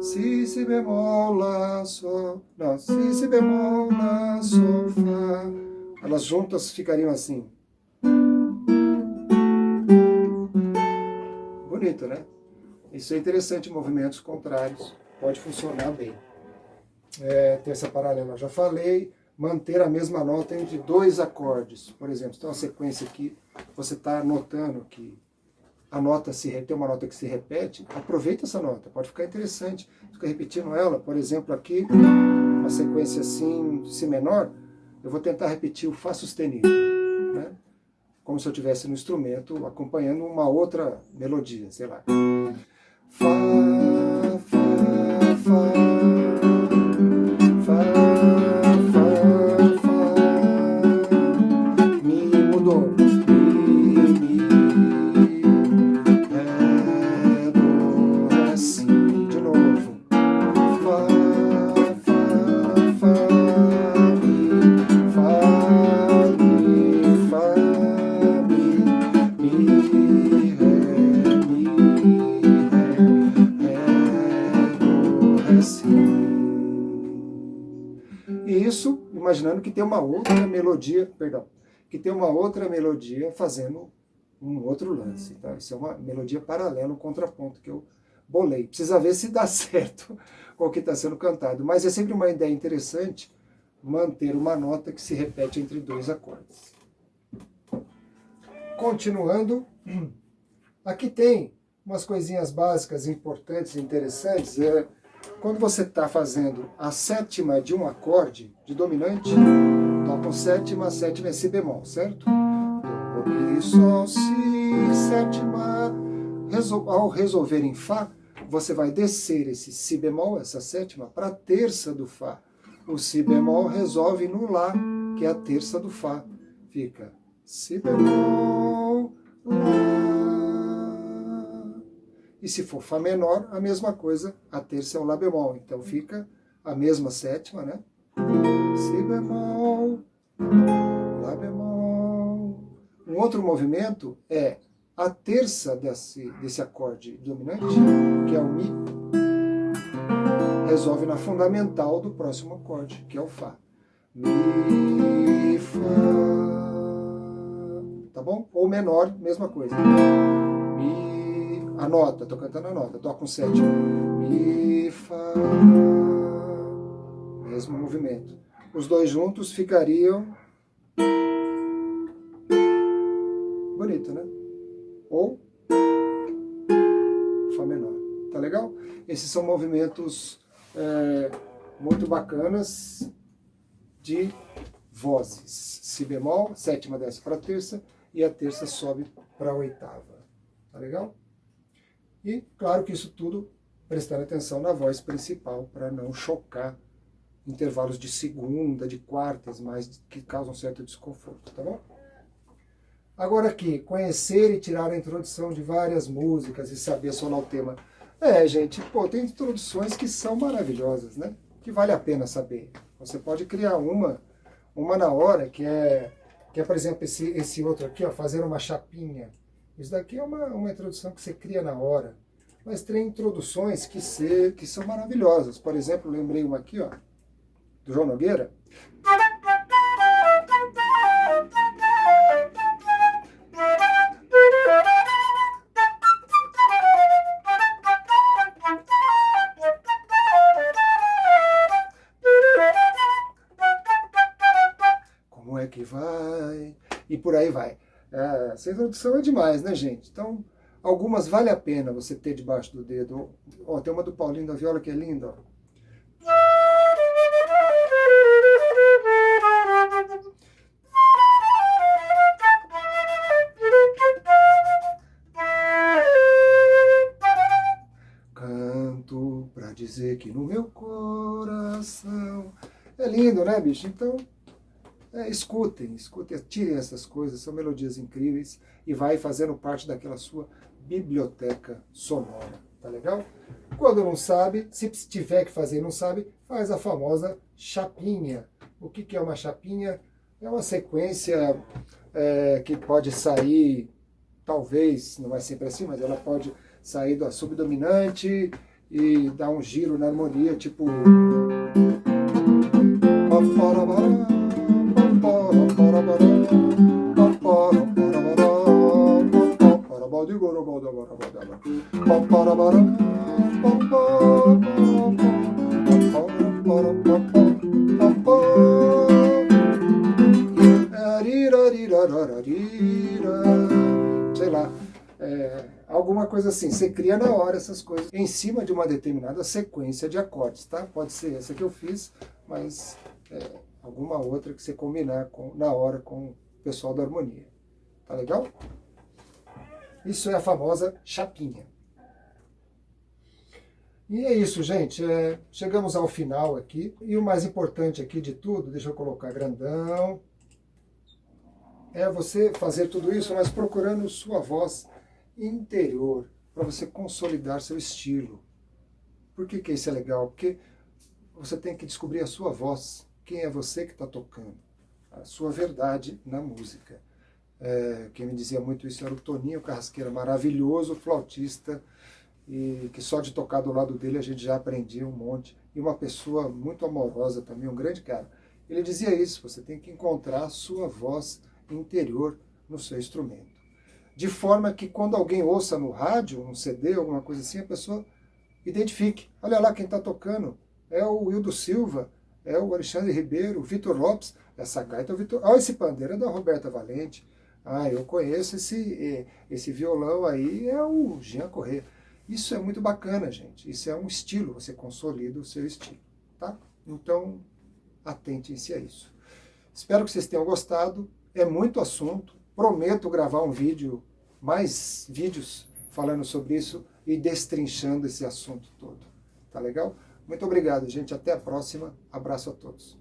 Si bemol, Lá, Sol, não, Si bemol, Lá, Sol, Fá. Elas juntas ficariam assim. Bonito, né? Isso é interessante, movimentos contrários, pode funcionar bem. Terça paralela, já falei. Manter a mesma nota entre dois acordes. Por exemplo, tem uma sequência aqui, você está notando que a nota tem uma nota que se repete, aproveita essa nota, pode ficar interessante. Fica repetindo ela, por exemplo, aqui, uma sequência assim, Si menor, eu vou tentar repetir o Fá sustenido, né? Como se eu estivesse no instrumento acompanhando uma outra melodia, sei lá. Fá, Fá, Fá, Fá, Fá, Fá, Mi mudou, Mi, Ré, Do, Ré, Si, de novo. Fá, Fá, Fá, Mi, Fá, Mi, Fá, Mi, Ré, Ré, Do, Ré, Si. E isso, imaginando que tem uma outra melodia, fazendo um outro lance, tá? Isso é uma melodia paralela, um contraponto que eu bolei. Precisa ver se dá certo com o que está sendo cantado, mas é sempre uma ideia interessante manter uma nota que se repete entre dois acordes. Continuando, aqui tem umas coisinhas básicas, importantes, interessantes. Quando você está fazendo a sétima de um acorde de dominante, toca sétima, sétima é Si bemol, certo? Do, Mi, Sol, Si, sétima. Ao resolver em Fá, você vai descer esse Si bemol, essa sétima, para a terça do Fá. O Si bemol resolve no Lá, que é a terça do Fá. Fica Si bemol, Lá. E se for Fá menor, a mesma coisa, a terça é o Lá bemol. Então fica a mesma sétima, né? Si bemol, Lá bemol. Um outro movimento é a terça desse acorde dominante, que é o Mi, resolve na fundamental do próximo acorde, que é o Fá. Mi, Fá. Tá bom? Ou menor, mesma coisa. Mi, a nota, tô cantando a nota, toco um sétimo. Mi, Fá. Mesmo movimento. Os dois juntos ficariam... bonito, né? Ou Fá menor. Tá legal? Esses são movimentos muito bacanas de vozes. Si bemol, sétima desce para a terça e a terça sobe para a oitava. Tá legal? E claro que isso tudo prestando atenção na voz principal para não chocar intervalos de segunda, de quartas, mas que causam certo desconforto, tá bom? Agora aqui, conhecer e tirar a introdução de várias músicas e saber sonar o tema. Gente, tem introduções que são maravilhosas, né? Que vale a pena saber. Você pode criar uma na hora, que é que é, por exemplo, esse outro aqui, ó, fazer uma chapinha. Isso daqui é uma introdução que você cria na hora. Mas tem introduções que são maravilhosas. Por exemplo, lembrei uma aqui, ó, do João Nogueira. Como é que vai? E por aí vai. Essa introdução é demais, né, gente? Então, algumas vale a pena você ter debaixo do dedo. Ó, tem uma do Paulinho da Viola que é linda, ó. Canto pra dizer que no meu coração... É lindo, né, bicho? Então, escutem, tirem essas coisas, são melodias incríveis e vai fazendo parte daquela sua biblioteca sonora, tá legal? Quando não sabe, se tiver que fazer e não sabe, faz a famosa chapinha. O que é uma chapinha? É uma sequência que pode sair, talvez, não é sempre assim, mas ela pode sair da subdominante e dar um giro na harmonia, tipo... Sei lá, alguma coisa assim. Você cria na hora essas coisas em cima de uma determinada sequência de acordes, tá? Pode ser essa que eu fiz, mas alguma outra que você combinar na hora com o pessoal da harmonia. Tá legal? Isso é a famosa chapinha. E é isso, gente. Chegamos ao final aqui. E o mais importante aqui de tudo, deixa eu colocar grandão, é você fazer tudo isso, mas procurando sua voz interior, para você consolidar seu estilo. Por que isso é legal? Porque você tem que descobrir a sua voz. Quem é você que está tocando? A sua verdade na música. Quem me dizia muito isso era o Toninho Carrasqueira, maravilhoso flautista, e que só de tocar do lado dele a gente já aprendia um monte. E uma pessoa muito amorosa também, um grande cara. Ele dizia isso, você tem que encontrar a sua voz interior no seu instrumento. De forma que quando alguém ouça no rádio, um CD, alguma coisa assim, a pessoa identifique. Olha lá quem está tocando. É o Wildo Silva, é o Alexandre Ribeiro, o Vitor Lopes. Essa gaita é o Vitor... Olha esse pandeiro, é da Roberta Valente. Eu conheço esse violão aí, é o Jean Corrêa. Isso é muito bacana, gente. Isso é um estilo, você consolida o seu estilo, tá? Então, atentem-se a isso. Espero que vocês tenham gostado. É muito assunto. Prometo gravar um vídeo, mais vídeos falando sobre isso e destrinchando esse assunto todo. Tá legal? Muito obrigado, gente. Até a próxima. Abraço a todos.